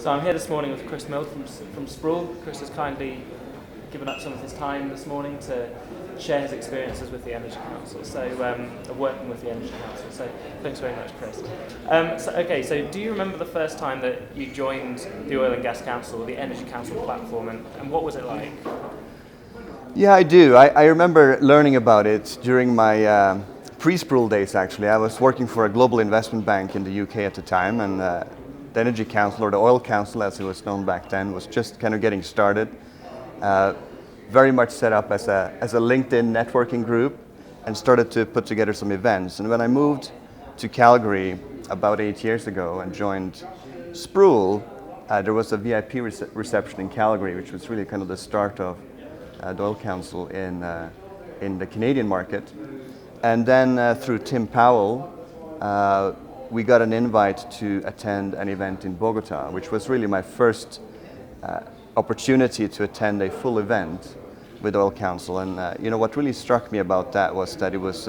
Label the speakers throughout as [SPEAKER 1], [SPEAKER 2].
[SPEAKER 1] So I'm here this morning with Chris Mylde from Sproule. Chris has kindly given up some of his time this morning to share his experiences with the Energy Council, working with the Energy Council. So thanks very much, Chris. So do you remember the first time that you joined the Oil and Gas Council, or the Energy Council platform, and what was it like?
[SPEAKER 2] Yeah, I do. I remember learning about it during my pre-Sproule days, actually. I was working for a global investment bank in the UK at the time, and the Energy Council, or the Oil Council as it was known back then, was just kind of getting started. Very much set up as a LinkedIn networking group, and started to put together some events. And when I moved to Calgary about 8 years ago and joined Sproule, there was a VIP reception in Calgary, which was really kind of the start of the Oil Council in the Canadian market. And then through Tim Powell, we got an invite to attend an event in Bogota, which was really my first opportunity to attend a full event with Oil Council. And what really struck me about that was that it was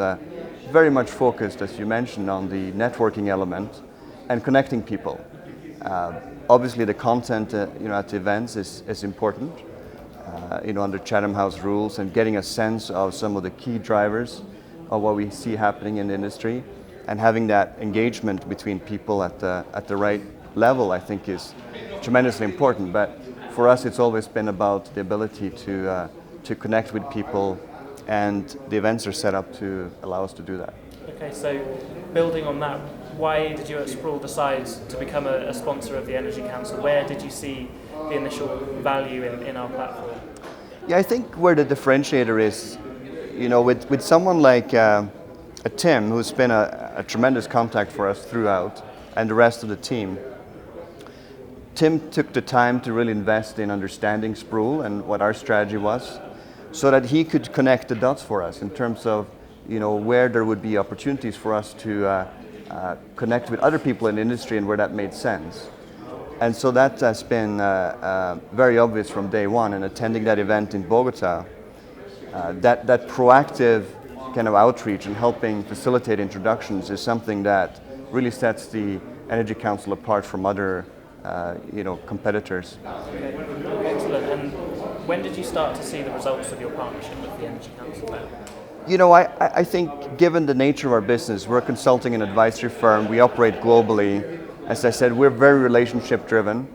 [SPEAKER 2] very much focused, as you mentioned, on the networking element and connecting people. Obviously, the content at the events is important. Under Chatham House rules, and getting a sense of some of the key drivers of what we see happening in the industry, and having that engagement between people at the right level, I think, is tremendously important. But for us, it's always been about the ability to connect with people, and the events are set up to allow us to do that.
[SPEAKER 1] Okay, so building on that, why did you at Sproule decide to become a sponsor of the Energy Council? Where did you see the initial value in our platform?
[SPEAKER 2] Yeah, I think where the differentiator is, with someone like Tim, who's been a tremendous contact for us throughout, and the rest of the team. Tim took the time to really invest in understanding Sproule and what our strategy was, so that he could connect the dots for us in terms of where there would be opportunities for us to connect with other people in the industry, and where that made sense. And so that has been very obvious from day one. And attending that event in Bogota, that proactive kind of outreach and helping facilitate introductions is something that really sets the Energy Council apart from other competitors.
[SPEAKER 1] Okay. Excellent. And when did you start to see the results of your partnership with the Energy Council then?
[SPEAKER 2] I think given the nature of our business, we're a consulting and advisory firm. We operate globally. As I said, we're very relationship driven,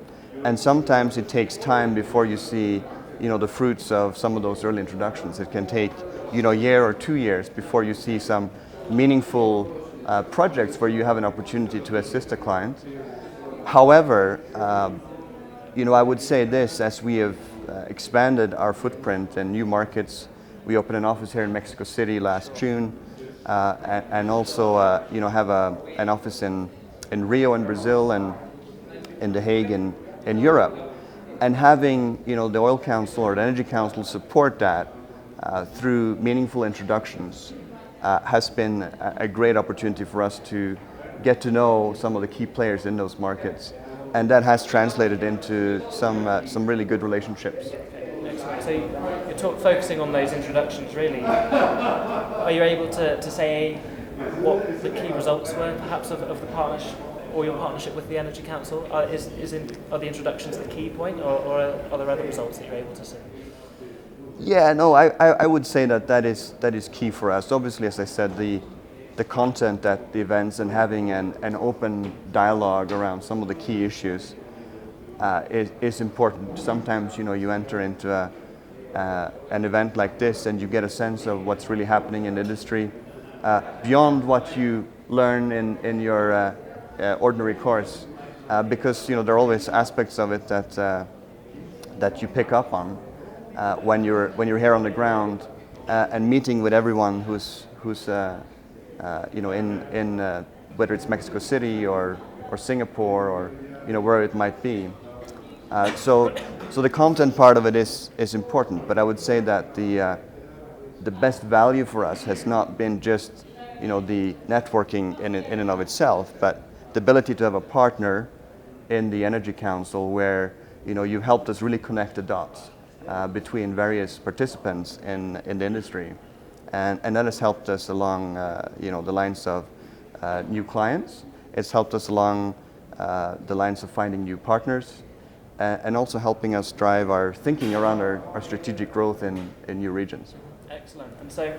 [SPEAKER 2] and sometimes it takes time before you see the fruits of some of those early introductions. It can take a year or 2 years before you see some meaningful projects where you have an opportunity to assist a client. However, I would say this: as we have expanded our footprint in new markets, we opened an office here in Mexico City last June, and also have an office in Rio in Brazil, and in The Hague in Europe. And having the Oil Council or the Energy Council support that through meaningful introductions has been a great opportunity for us to get to know some of the key players in those markets, and that has translated into some really good relationships.
[SPEAKER 1] Excellent. So you're focusing on those introductions, really. Are you able to say what the key results were, perhaps, of the partnership, or your partnership with the Energy Council? Are the introductions the key point, or are there other results that you're able to see?
[SPEAKER 2] Yeah, no, I would say that is key for us. Obviously, as I said, the content at the events and having an open dialogue around some of the key issues is important. Sometimes you enter into an event like this, and you get a sense of what's really happening in the industry beyond what you learn in your ordinary course, because there are always aspects of it that you pick up on when you're here on the ground and meeting with everyone who's in whether it's Mexico City or Singapore or where it might be. So the content part of it is important, but I would say that the best value for us has not been just the networking in and of itself, but the ability to have a partner in the Energy Council where you've helped us really connect the dots between various participants in the industry, and that has helped us along the lines of new clients. It's helped us along the lines of finding new partners and also helping us drive our thinking around our strategic growth in new regions.
[SPEAKER 1] Excellent. And so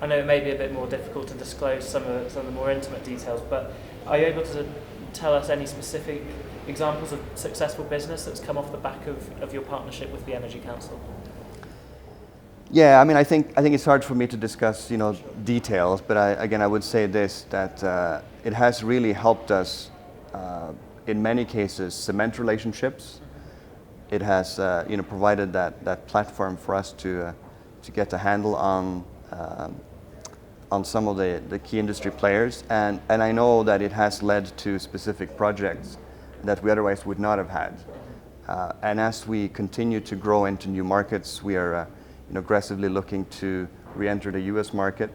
[SPEAKER 1] I know it may be a bit more difficult to disclose some of the more intimate details, but are you able to tell us any specific examples of successful business that's come off the back of your partnership with the Energy Council?
[SPEAKER 2] Yeah, I mean, I think it's hard for me to discuss, details, but I would say this, that it has really helped us in many cases cement relationships. It has, provided that platform for us to get a handle on some of the key industry players, and I know that it has led to specific projects that we otherwise would not have had. And as we continue to grow into new markets, we are aggressively looking to re-enter the US market.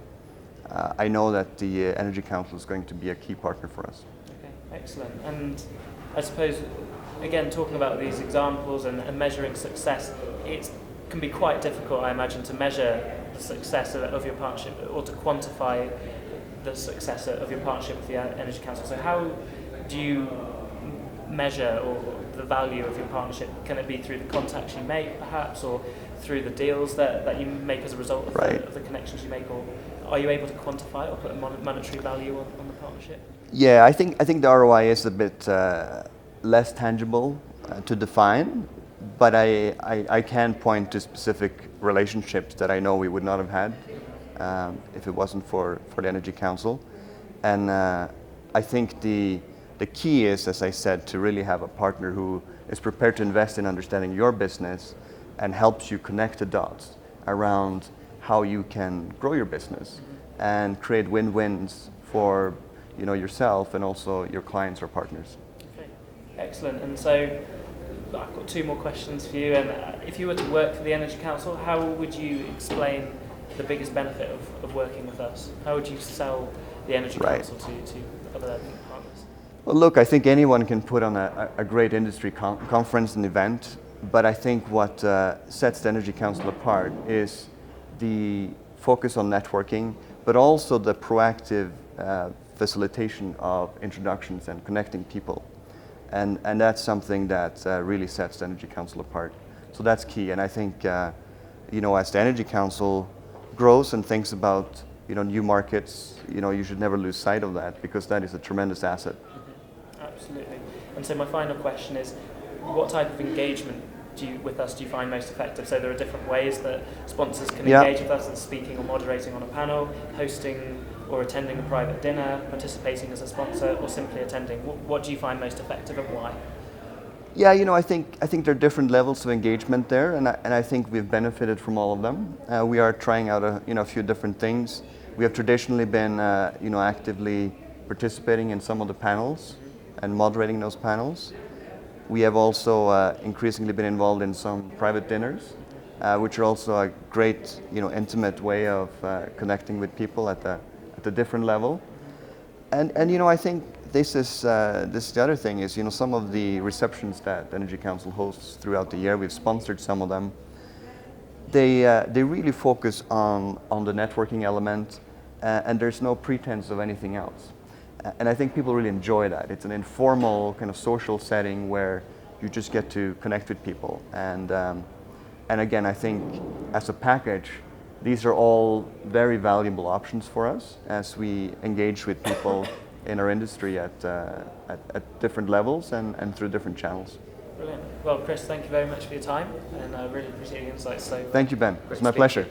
[SPEAKER 2] I know that the Energy Council is going to be a key partner for us.
[SPEAKER 1] Okay, excellent. And I suppose, again, talking about these examples and measuring success, it can be quite difficult, I imagine, to measure the success of your partnership or to quantify the success of your partnership with the Energy Council. So how do you measure or the value of your partnership? Can it be through the contacts you make, perhaps, or through the deals that you make as a result of, of the connections you make, or are you able to quantify or put a monetary value on the partnership?
[SPEAKER 2] Yeah, I think the ROI is a bit less tangible to define, but I can point to specific relationships that I know we would not have had if it wasn't for the Energy Council. And I think the key is, as I said, to really have a partner who is prepared to invest in understanding your business and helps you connect the dots around how you can grow your business and create win-wins for yourself and also your clients or partners.
[SPEAKER 1] Okay, excellent. And so I've got two more questions for you. And if you were to work for the Energy Council, how would you explain the biggest benefit of working with us? How would you sell the Energy Council to other partners?
[SPEAKER 2] Well, look, I think anyone can put on a great industry conference and event, but I think what sets the Energy Council apart is the focus on networking, but also the proactive facilitation of introductions and connecting people. And that's something that really sets the Energy Council apart. So that's key. And I think, as the Energy Council grows and thinks about, new markets, you should never lose sight of that, because that is a tremendous asset.
[SPEAKER 1] Absolutely. And so my final question is, what type of engagement with us do you find most effective? So there are different ways that sponsors can engage with us, as speaking or moderating on a panel, hosting or attending a private dinner, participating as a sponsor, or simply attending. What do you find most effective and why?
[SPEAKER 2] Yeah, I think there are different levels of engagement there, and I think we've benefited from all of them. We are trying out a few different things. We have traditionally been actively participating in some of the panels and moderating those panels. We have also increasingly been involved in some private dinners, which are also a great, intimate way of connecting with people at a different level. And I think this is the other thing is, some of the receptions that Energy Council hosts throughout the year, we've sponsored some of them. They really focus on the networking element, and there's no pretense of anything else. And I think people really enjoy that. It's an informal kind of social setting where you just get to connect with people. And again, I think as a package, these are all very valuable options for us as we engage with people in our industry at different levels and through different channels.
[SPEAKER 1] Brilliant. Well, Chris, thank you very much for your time, and I really appreciate the insights. So
[SPEAKER 2] thank you, Ben. It's my pleasure.